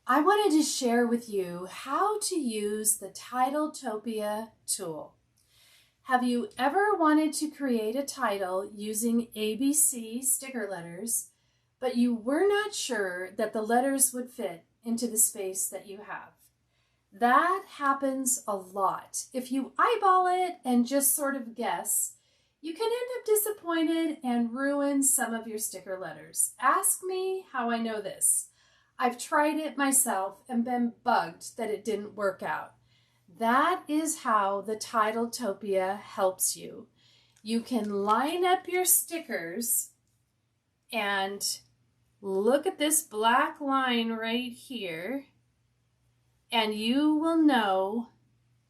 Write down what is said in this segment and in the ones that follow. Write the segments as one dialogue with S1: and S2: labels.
S1: I wanted to share with you how to use the Titletopia tool. Have you ever wanted to create a title using ABC sticker letters, but you were not sure that the letters would fit into the space that you have? That happens a lot. If you eyeball it and just sort of guess, you can end up disappointed and ruin some of your sticker letters. Ask me how I know this. I've tried it myself and been bugged that it didn't work out. That is how the Titletopia helps you. You can line up your stickers and look at this black line right here, and you will know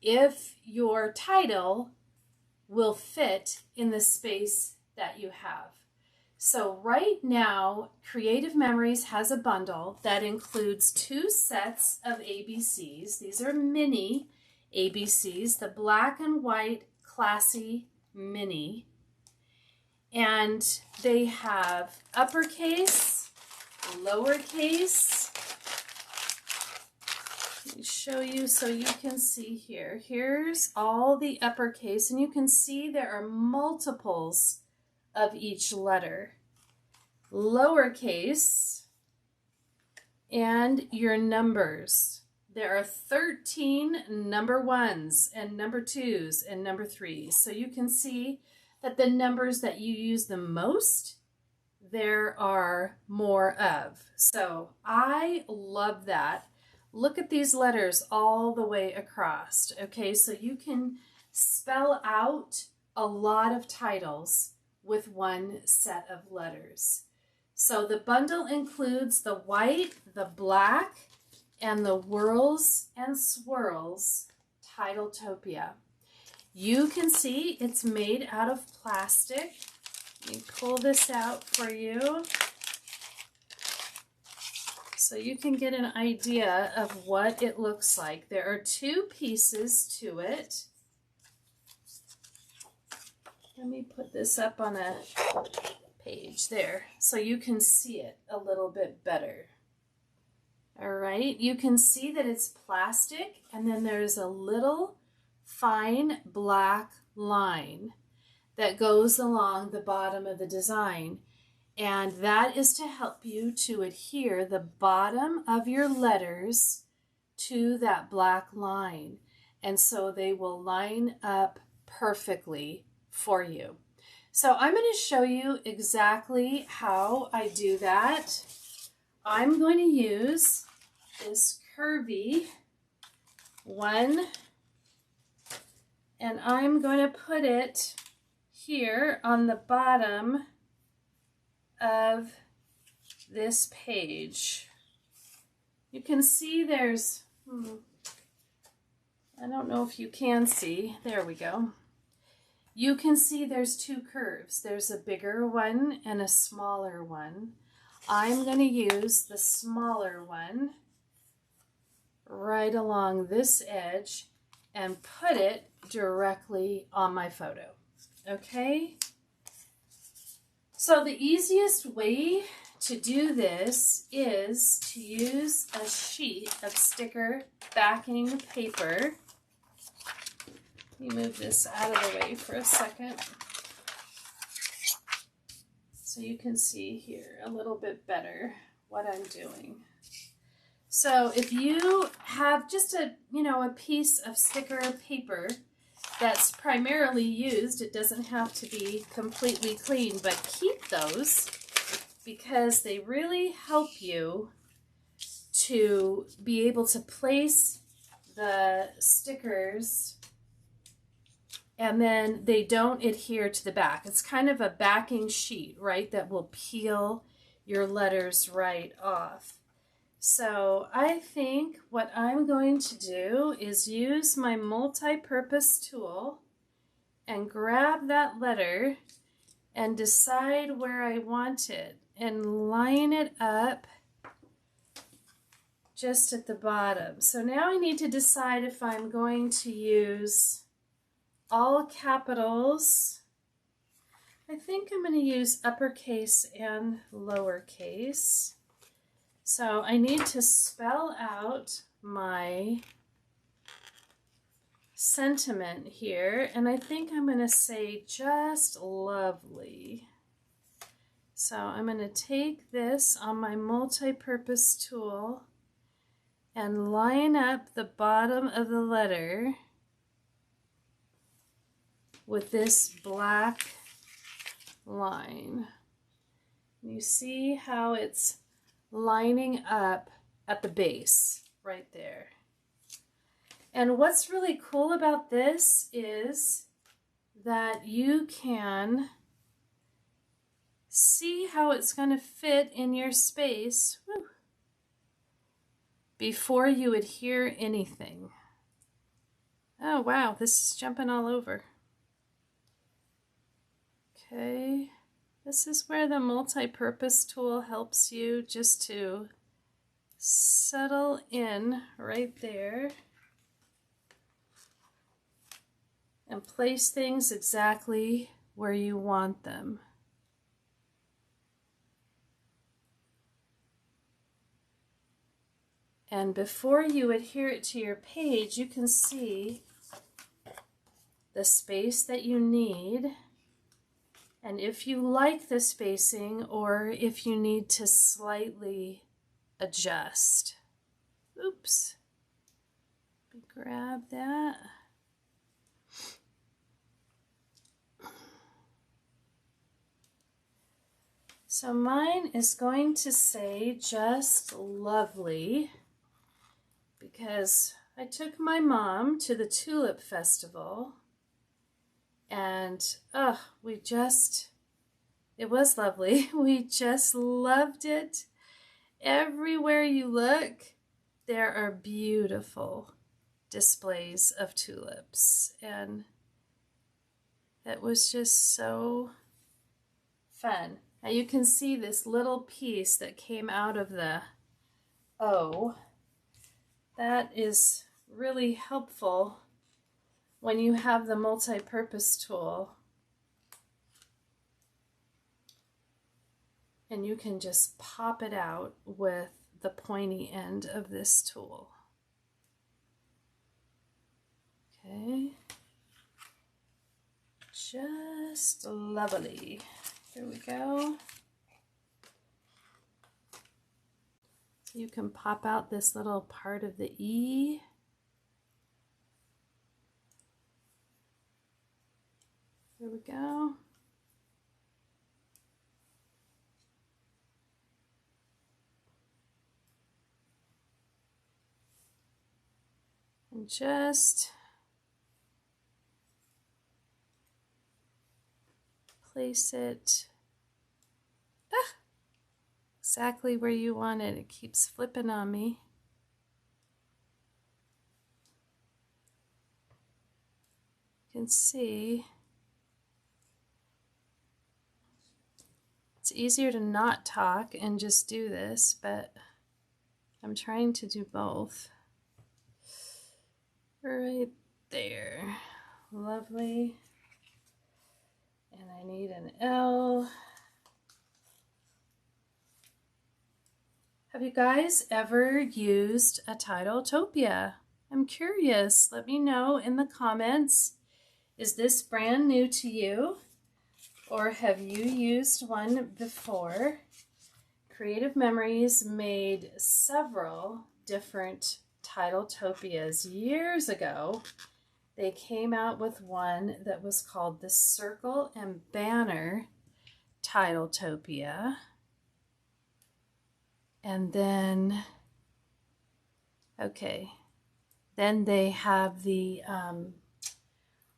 S1: if your title will fit in the space that you have. So right now, Creative Memories has a bundle that includes 2 sets of ABCs. These are mini ABCs, the black and white classy mini. And they have uppercase, lowercase. Let me show you so you can see here. Here's all the uppercase, and you can see there are multiples of each letter. Lowercase, and your numbers. There are 13 number 1s and number 2s and number 3s. So you can see that the numbers that you use the most, there are more of. So I love that. Look at these letters all the way across. Okay, so you can spell out a lot of titles with one set of letters. So the bundle includes the white, the black, and the Whirls and Swirls Titletopia. You can see it's made out of plastic. Let me pull this out for you so you can get an idea of what it looks like. There are 2 pieces to it. Let me put this up on a page there so you can see it a little bit better. All right, you can see that it's plastic, and then there's a little fine black line that goes along the bottom of the design, and that is to help you to adhere the bottom of your letters to that black line, and so they will line up perfectly for you. So I'm going to show you exactly how I do that. I'm going to use this curvy one, and I'm going to put it here on the bottom of this page. You can see there's, I don't know if you can see, there we go. You can see there's 2 curves. There's a bigger one and a smaller one. I'm going to use the smaller one right along this edge and put it directly on my photo. Okay? So the easiest way to do this is to use a sheet of sticker backing paper. Let me move this out of the way for a second so you can see here a little bit better what I'm doing. So if you have just a piece of sticker paper that's primarily used, it doesn't have to be completely clean, but keep those because they really help you to be able to place the stickers, and then they don't adhere to the back. It's kind of a backing sheet, right, that will peel your letters right off. So I think what I'm going to do is use my multi-purpose tool and grab that letter and decide where I want it and line it up just at the bottom. So now I need to decide if I'm going to use all capitals. I think I'm going to use uppercase and lowercase. So I need to spell out my sentiment here, and I think I'm going to say just lovely. So I'm going to take this on my multi-purpose tool and line up the bottom of the letter with this black line. You see how it's lining up at the base right there. And what's really cool about this is that you can see how it's going to fit in your space before you adhere anything. Oh wow, this is jumping all over. Okay, this is where the multi-purpose tool helps you just to settle in right there and place things exactly where you want them. And before you adhere it to your page, you can see the space that you need. And if you like the spacing or if you need to slightly adjust. Oops. Let me grab that. So mine is going to say just lovely because I took my mom to the Tulip Festival and it was lovely. We just loved it. Everywhere you look, there are beautiful displays of tulips, and it was just so fun. Now you can see this little piece that came out of the O. That is really helpful when you have the multi-purpose tool. And you can just pop it out with the pointy end of this tool. Okay. Just lovely. Here we go. You can pop out this little part of the E. Here we go. And just place it exactly where you want it. It keeps flipping on me. You can see it's easier to not talk and just do this, but I'm trying to do both. Right there. Lovely. And I need an L. Have you guys ever used a Titletopia? I'm curious. Let me know in the comments. Is this brand new to you? Or have you used one before? Creative Memories made several different Titletopias years ago. They came out with one that was called the Circle and Banner Titletopia. And then, then they have the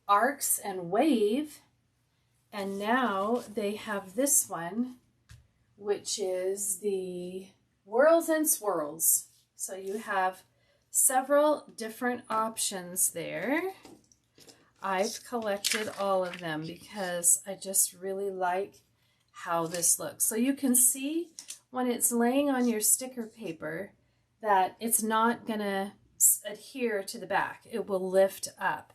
S1: Arcs and Wave. And now they have this one, which is the Whirls and Swirls. So you have several different options there. I've collected all of them because I just really like how this looks. So you can see when it's laying on your sticker paper that it's not going to adhere to the back. It will lift up.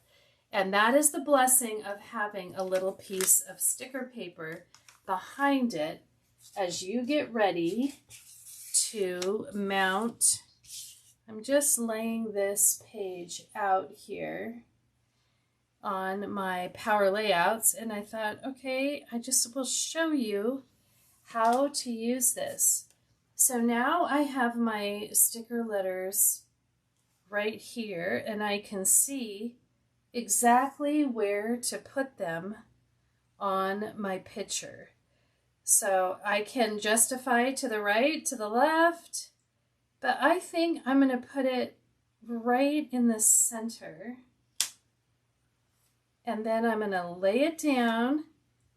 S1: And that is the blessing of having a little piece of sticker paper behind it as you get ready to mount. I'm just laying this page out here on my power layouts, and I thought, okay, I just will show you how to use this. So now I have my sticker letters right here, and I can see exactly where to put them on my picture. So I can justify to the right, to the left, but I think I'm going to put it right in the center. And then I'm going to lay it down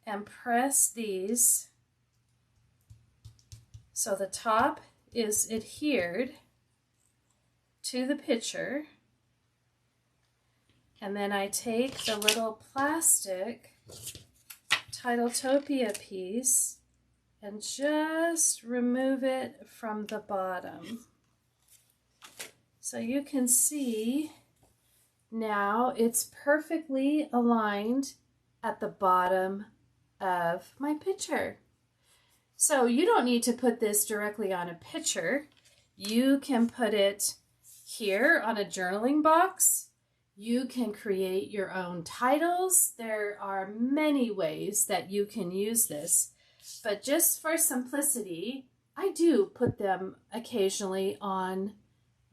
S1: and press these so the top is adhered to the picture. And then I take the little plastic Titletopia piece and just remove it from the bottom. So you can see now it's perfectly aligned at the bottom of my picture. So you don't need to put this directly on a picture. You can put it here on a journaling box. You can create your own titles. There are many ways that you can use this, but just for simplicity, I do put them occasionally on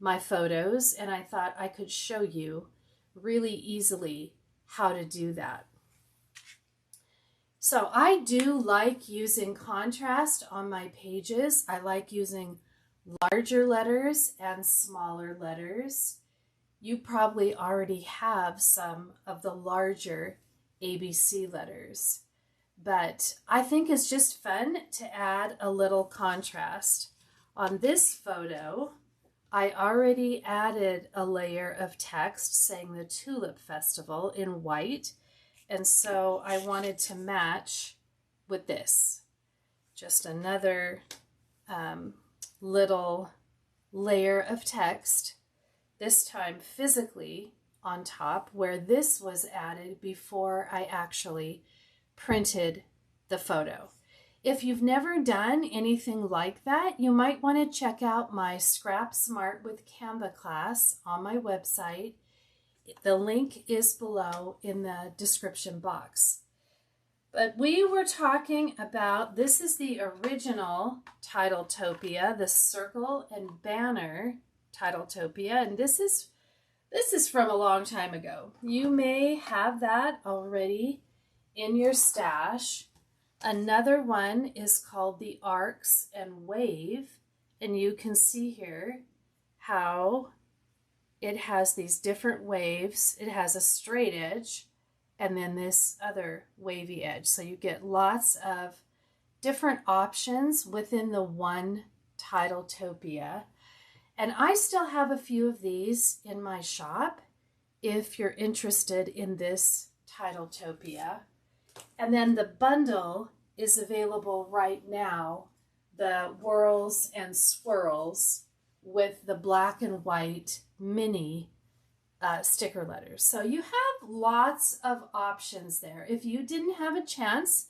S1: my photos, and I thought I could show you really easily how to do that. So I do like using contrast on my pages. I like using larger letters and smaller letters. You probably already have some of the larger ABC letters, but I think it's just fun to add a little contrast. On this photo, I already added a layer of text saying the Tulip Festival in white, and so I wanted to match with this. Just another little layer of text, this time physically on top, where this was added before I actually printed the photo. If you've never done anything like that, you might want to check out my Scrap Smart with Canva class on my website. The link is below in the description box. But we were talking about, this is the original Titletopia, the circle and banner Titletopia, and this is from a long time ago. You may have that already in your stash. Another one is called the Arcs and Wave, and you can see here how it has these different waves. It has a straight edge and then this other wavy edge. So you get lots of different options within the one Titletopia. And I still have a few of these in my shop if you're interested in this Titletopia. And then the bundle is available right now, the Whirls and Swirls with the black and white mini sticker letters. So you have lots of options there. If you didn't have a chance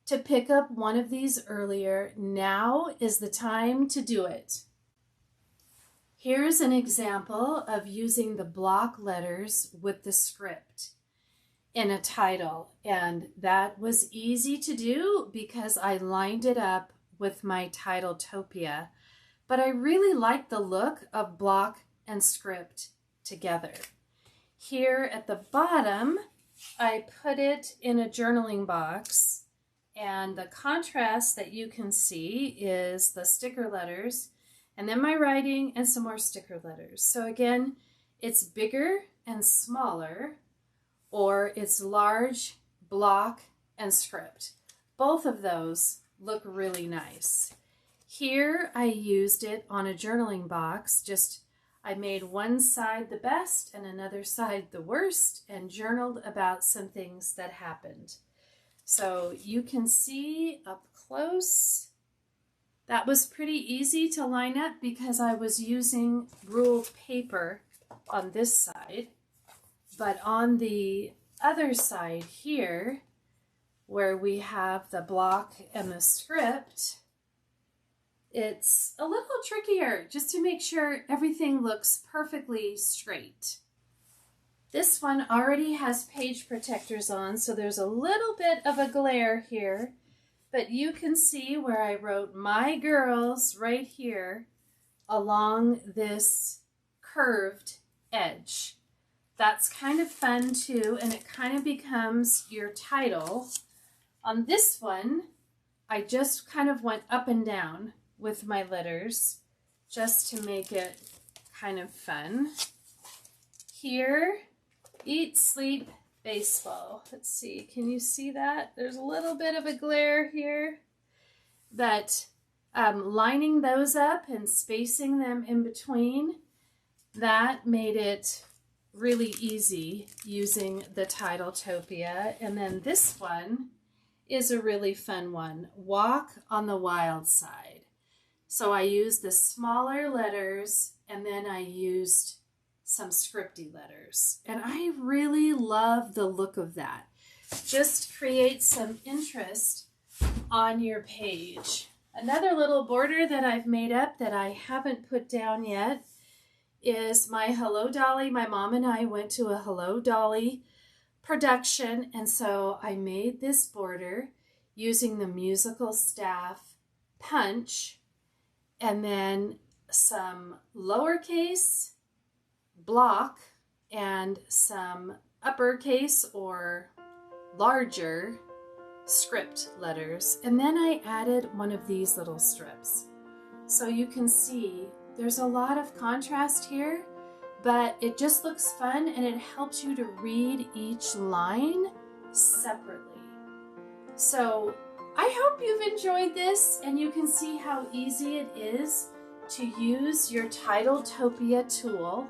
S1: to pick up one of these earlier, now is the time to do it. Here's an example of using the block letters with the script in a title, and that was easy to do because I lined it up with my Titletopia, but I really like the look of block and script together. Here at the bottom, I put it in a journaling box, and the contrast that you can see is the sticker letters and then my writing and some more sticker letters. So again, it's bigger and smaller, or it's large, block, and script. Both of those look really nice. Here I used it on a journaling box. I made one side the best and another side the worst and journaled about some things that happened. So you can see up close, that was pretty easy to line up because I was using ruled paper on this side. But on the other side here, where we have the block and the script, it's a little trickier just to make sure everything looks perfectly straight. This one already has page protectors on, so there's a little bit of a glare here, but you can see where I wrote My Girls right here along this curved edge. That's kind of fun too, and it kind of becomes your title. On this one, I just kind of went up and down with my letters just to make it kind of fun. Here, Eat, Sleep, Baseball. Let's see, can you see that? There's a little bit of a glare here, but lining those up and spacing them in between, that made it really easy using the Titletopia. And then this one is a really fun one, Walk on the Wild Side. So I used the smaller letters and then I used some scripty letters. And I really love the look of that. Just create some interest on your page. Another little border that I've made up that I haven't put down yet is my Hello Dolly. My mom and I went to a Hello Dolly production, and so I made this border using the musical staff punch and then some lowercase block and some uppercase or larger script letters, and then I added one of these little strips. So you can see there's a lot of contrast here, but it just looks fun and it helps you to read each line separately. So I hope you've enjoyed this and you can see how easy it is to use your Titletopia tool.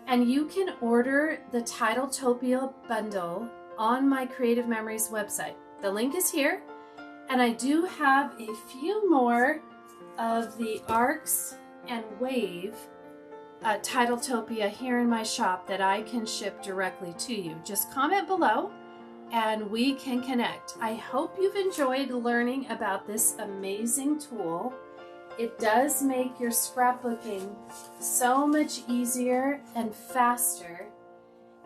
S1: And you can order the Titletopia bundle on my Creative Memories website. The link is here, and I do have a few more of the Arcs and Wave Titletopia here in my shop that I can ship directly to you. Just comment below and we can connect. I hope you've enjoyed learning about this amazing tool. It does make your scrapbooking so much easier and faster.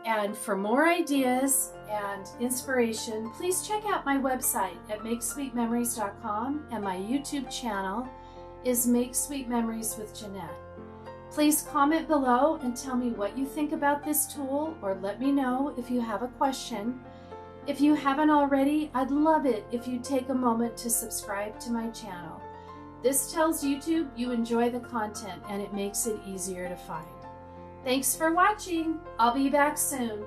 S1: And for more ideas and inspiration, please check out my website at makesweetmemories.com, and my YouTube channel is Make Sweet Memories with Jeanette. Please comment below and tell me what you think about this tool, or let me know if you have a question. If you haven't already, I'd love it if you take a moment to subscribe to my channel. This tells YouTube you enjoy the content and it makes it easier to find. Thanks for watching. I'll be back soon.